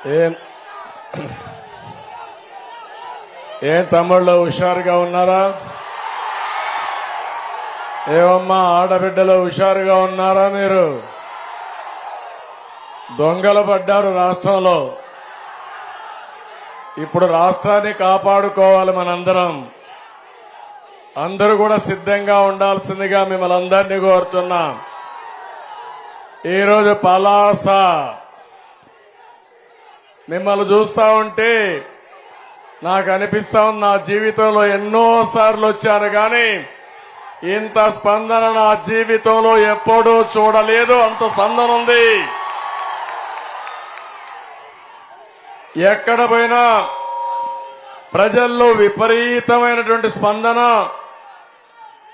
ఏం ఏం తమ్ముళ్ళు హుషారుగా ఉన్నారా? ఏమమ్మా ఆడబిడ్డలు హుషారుగా ఉన్నారా? మీరు దొంగలు పడ్డారు రాష్ట్రంలో. ఇప్పుడు రాష్ట్రాన్ని కాపాడుకోవాలి మనందరం. అందరూ కూడా సిద్ధంగా ఉండాల్సిందిగా మిమ్మల్ని అందరినీ కోరుతున్నా. ఈరోజు పలాస మిమ్మల్ని చూస్తా ఉంటే నాకు అనిపిస్తా ఉంది, నా జీవితంలో ఎన్నోసార్లు వచ్చాను కానీ ఇంత స్పందన నా జీవితంలో ఎప్పుడూ చూడలేదు. అంత స్పందన ఉంది. ఎక్కడ పోయినా ప్రజల్లో విపరీతమైనటువంటి స్పందన.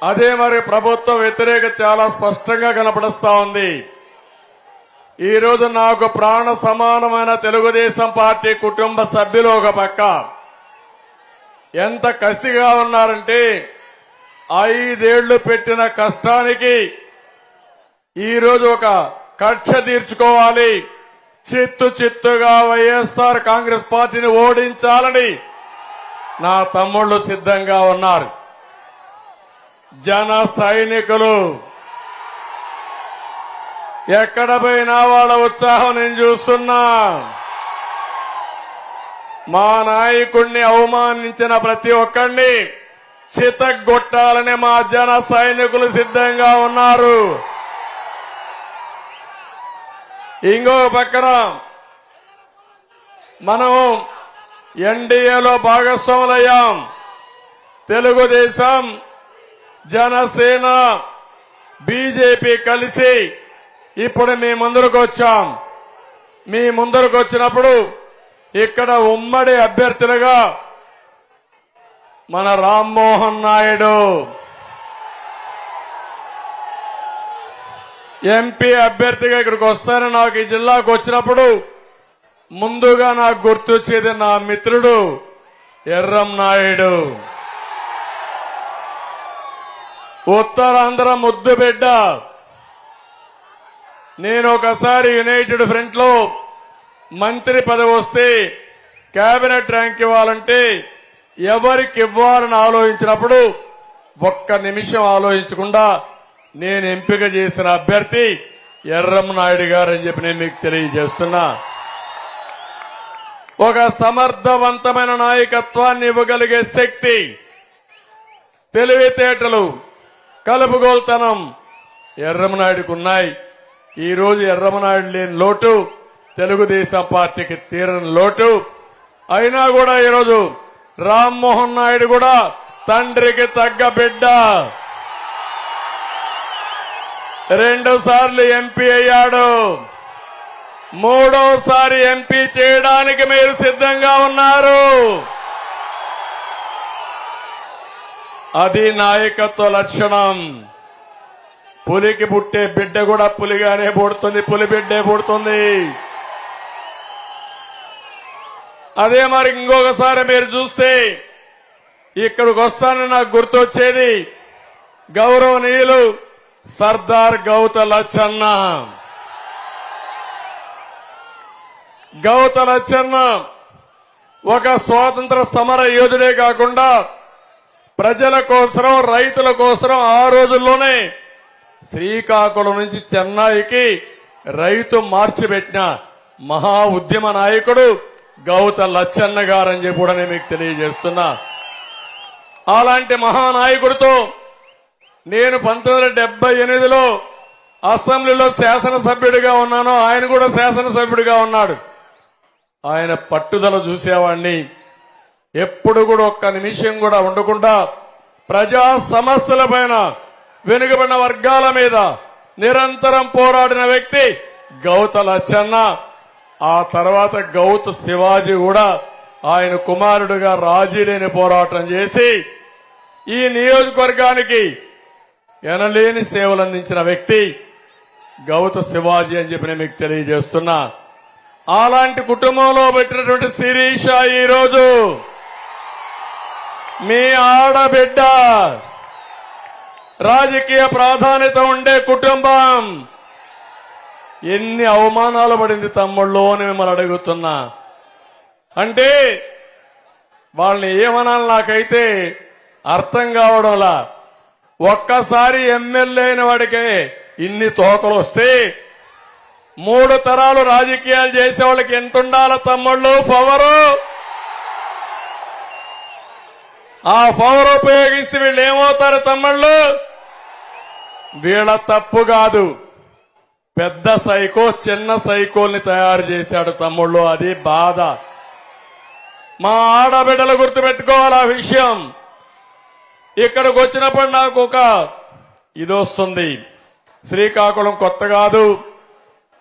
అదే మరి ప్రభుత్వ వ్యతిరేక చాలా స్పష్టంగా కనపడుస్తా ఉంది. ఈ రోజు నాకు ప్రాణ సమానమైన తెలుగుదేశం పార్టీ కుటుంబ సభ్యులు ఒక పక్క ఎంత కసిగా ఉన్నారంటే 5 ఏళ్లు పెట్టిన కష్టానికి ఈరోజు ఒక కక్ష తీర్చుకోవాలి, చిత్తుగా వైఎస్ఆర్ కాంగ్రెస్ పార్టీని ఓడించాలని నా తమ్ముళ్లు సిద్ధంగా ఉన్నారు. జన సైనికులు ఎక్కడ పోయినా వాళ్ళ ఉత్సాహం నేను చూస్తున్నా. మా నాయకుడిని అవమానించిన ప్రతి ఒక్కరిని చితగ్గొట్టాలని మా జన సైనికులు సిద్ధంగా ఉన్నారు. ఇంకో పక్కన మనం ఎన్డీఏలో భాగస్వాములయ్యాం. తెలుగుదేశం, జనసేన, బీజేపీ కలిసి ఇప్పుడు మీ ముందరకు వచ్చాం. మీ ముందరకు వచ్చినప్పుడు ఇక్కడ ఉమ్మడి అభ్యర్థులుగా మన రామ్మోహన్ నాయుడు ఎంపీ అభ్యర్థిగా ఇక్కడికి వస్తారని నాకు ఈ జిల్లాకు వచ్చినప్పుడు ముందుగా నాకు గుర్తొచ్చేది నా మిత్రుడు ఎర్రం నాయుడు. ఉత్తరాంధ్ర ముద్దు బిడ్డ. నేను ఒకసారి యునైటెడ్ ఫ్రంట్ లో మంత్రి పదవి వస్తే కేబినెట్ ర్యాంక్ ఇవ్వాలంటే ఎవరికి ఇవ్వాలని ఆలోచించినప్పుడు ఒక్క నిమిషం ఆలోచించకుండా నేను ఎంపిక చేసిన అభ్యర్థి ఎర్రం నాయుడు గారు అని చెప్పి నేను మీకు తెలియజేస్తున్నా. ఒక సమర్థవంతమైన నాయకత్వాన్ని ఇవ్వగలిగే శక్తి, తెలివితేటలు, కలుపుగోల్తనం ఎర్రమనాయుడుకు ఉన్నాయి. ఈ రోజు ఎర్రమనాయుడు లేని లోటు తెలుగుదేశం పార్టీకి తీరని లోటు. అయినా కూడా ఈరోజు రామ్మోహన్ నాయుడు కూడా తండ్రికి తగ్గ బిడ్డ. 2 సార్లు ఎంపీ అయ్యాడు. 3వసారి ఎంపీ చేయడానికి మీరు సిద్ధంగా ఉన్నారు. అది నాయకత్వ లక్షణం. పులికి పుట్టే బిడ్డ కూడా పులిగానే పుడుతుంది, పులి బిడ్డే పుడుతుంది. అదే మరి ఇంకొకసారి మీరు చూస్తే ఇక్కడికి వస్తానని నాకు గుర్తొచ్చేది గౌరవనీయులు సర్దార్ గౌత లచ్చన్న. గౌత లచ్చన్న ఒక స్వాతంత్ర సమర యోధుడే కాకుండా ప్రజల కోసం, రైతుల కోసం ఆ రోజుల్లోనే శ్రీకాకుళం నుంచి చెన్నైకి రైతు మార్చి పెట్టిన మహా ఉద్యమ నాయకుడు గౌత లచ్చన్న గారని చెప్పి కూడా నేను మీకు తెలియజేస్తున్నా. అలాంటి మహానాయకుడితో నేను 1978లో అసెంబ్లీలో శాసనసభ్యుడిగా ఉన్నాను. ఆయన కూడా శాసనసభ్యుడిగా ఉన్నాడు. ఆయన పట్టుదల చూసేవాడిని. ఎప్పుడు కూడా ఒక్క నిమిషం కూడా ఉండకుండా ప్రజా సమస్యలపైన, వెనుకబడిన వర్గాల మీద నిరంతరం పోరాడిన వ్యక్తి గౌత లచ్చన్న. ఆ తర్వాత గౌతు శివాజీ కూడా ఆయన కుమారుడుగా రాజీ లేని పోరాటం చేసి ఈ నియోజకవర్గానికి ఎనలేని సేవలు అందించిన వ్యక్తి గౌత శివాజీ అని చెప్పి నేను మీకు తెలియజేస్తున్నా. అలాంటి కుటుంబంలో పెట్టినటువంటి శిరీష ఈరోజు మీ ఆడబిడ్డ. రాజకీయ ప్రాధాన్యత ఉండే కుటుంబం. ఎన్ని అవమానాలు పడింది తమ్ముళ్ళు అని మిమ్మల్ని అడుగుతున్నా. అంటే వాళ్ళని ఏమనాలి నాకైతే అర్థం కావడంలా. ఒక్కసారి ఎమ్మెల్యే అయిన వాడికే ఇన్ని తోకలు వస్తే 3 తరాలు రాజకీయాలు చేసే వాళ్ళకి ఎంత ఉండాల తమ్ముళ్ళు పవరు? ఆ పవర్ ఉపయోగిస్తే వీళ్ళు ఏమవుతారు తమ్ముళ్ళు? వీళ్ళ తప్పు కాదు, పెద్ద సైకో చిన్న సైకోల్ని తయారు చేశాడు తమ్ముళ్ళు. అది బాధ. మా ఆడబిడ్డలు గుర్తుపెట్టుకోవాలి ఆ విషయం. ఇక్కడికి వచ్చినప్పుడు నాకు ఒక ఇది వస్తుంది. శ్రీకాకుళం కొత్త కాదు,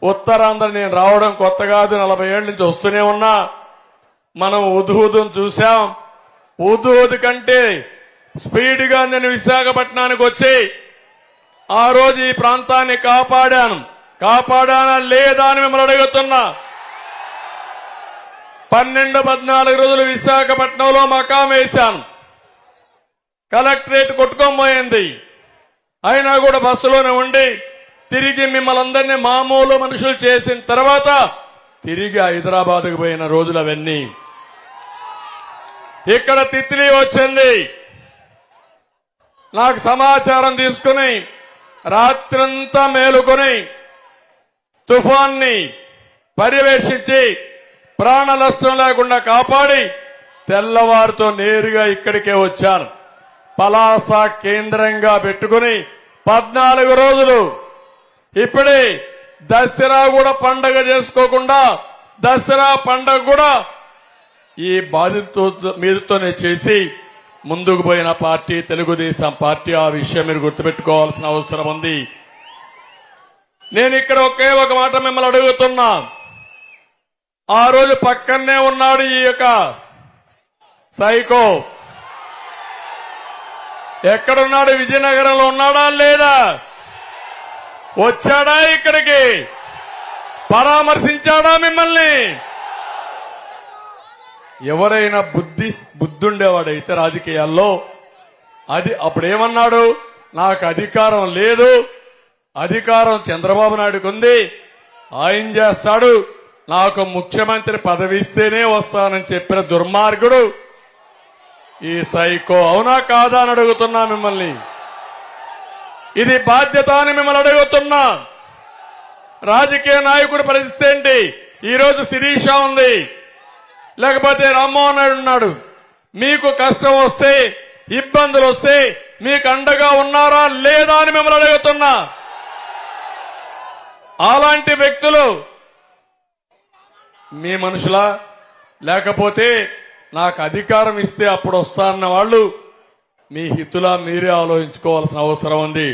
ఉత్తరాంధ్ర నేను రావడం కొత్త కాదు, 40 ఏళ్ల నుంచి వస్తూనే ఉన్నా. మనం ఉద్హూదును చూశాం. ఉద్హూదు కంటే స్పీడ్ గా నేను విశాఖపట్నానికి వచ్చి ఆ రోజు ఈ ప్రాంతాన్ని కాపాడానా లేదా అని మిమ్మల్ని అడుగుతున్నా. 12-14 రోజులు విశాఖపట్నంలో మకాం వేశాను. కలెక్టరేట్ కొట్టుకోబోయింది. అయినా కూడా బస్సులోనే ఉండి తిరిగి మిమ్మల్ని అందరినీ మామూలు మనుషులు చేసిన తర్వాత తిరిగి హైదరాబాద్కు పోయిన రోజులు అవన్నీ. ఇక్కడ తిత్లీ వచ్చింది. నాకు సమాచారం తీసుకుని రాత్రంతా మేలుకొని తుఫాన్ని పర్యవేక్షించి ప్రాణ నష్టం లేకుండా కాపాడి తెల్లవారితో నేరుగా ఇక్కడికే వచ్చాను. పలాస కేంద్రంగా పెట్టుకుని 14 రోజులు ఇప్పుడే దసరా కూడా పండగ చేసుకోకుండా దసరా పండగ కూడా ఈ బాధితులతో మీరుతోనే చేసి ముందుకు పోయిన పార్టీ తెలుగుదేశం పార్టీ. ఆ విషయం మీరు గుర్తుపెట్టుకోవాల్సిన అవసరం ఉంది. నేను ఇక్కడ ఒకే ఒక మాట మిమ్మల్ని అడుగుతున్నా. ఆ రోజు పక్కనే ఉన్నాడు ఈ యొక్క సైకో. ఎక్కడున్నాడు? విజయనగరంలో ఉన్నాడా లేదా? వచ్చాడా ఇక్కడికి? పరామర్శించాడా మిమ్మల్ని? ఎవరైనా బుద్ధుండేవాడైతే రాజకీయాల్లో అది అప్పుడేమన్నాడు? నాకు అధికారం లేదు, అధికారం చంద్రబాబు నాయుడుకు ఉంది, ఆయన చేస్తాడు, నాకు ముఖ్యమంత్రి పదవి ఇస్తేనే వస్తానని చెప్పిన దుర్మార్గుడు ఈ సైకో. అవునా కాదా అని అడుగుతున్నా మిమ్మల్ని. ఇది బాధ్యత అని మిమ్మల్ని అడుగుతున్నా. రాజకీయ నాయకుడి పరిస్థితి ఏంటి? ఈరోజు శిరీష ఉంది, లేకపోతే రామ్మోహన్ నాయుడు ఉన్నాడు. మీకు కష్టం వస్తే ఇబ్బందులు వస్తే మీకు అండగా ఉన్నారా లేదా అని మిమ్మల్ని అడుగుతున్నా. అలాంటి వ్యక్తులు మీ మనుషులా? లేకపోతే నాకు అధికారం ఇస్తే అప్పుడు వస్తానన్న వాళ్ళు మీ హితులా మీరే ఆలోచించుకోవాల్సిన అవసరం ఉంది.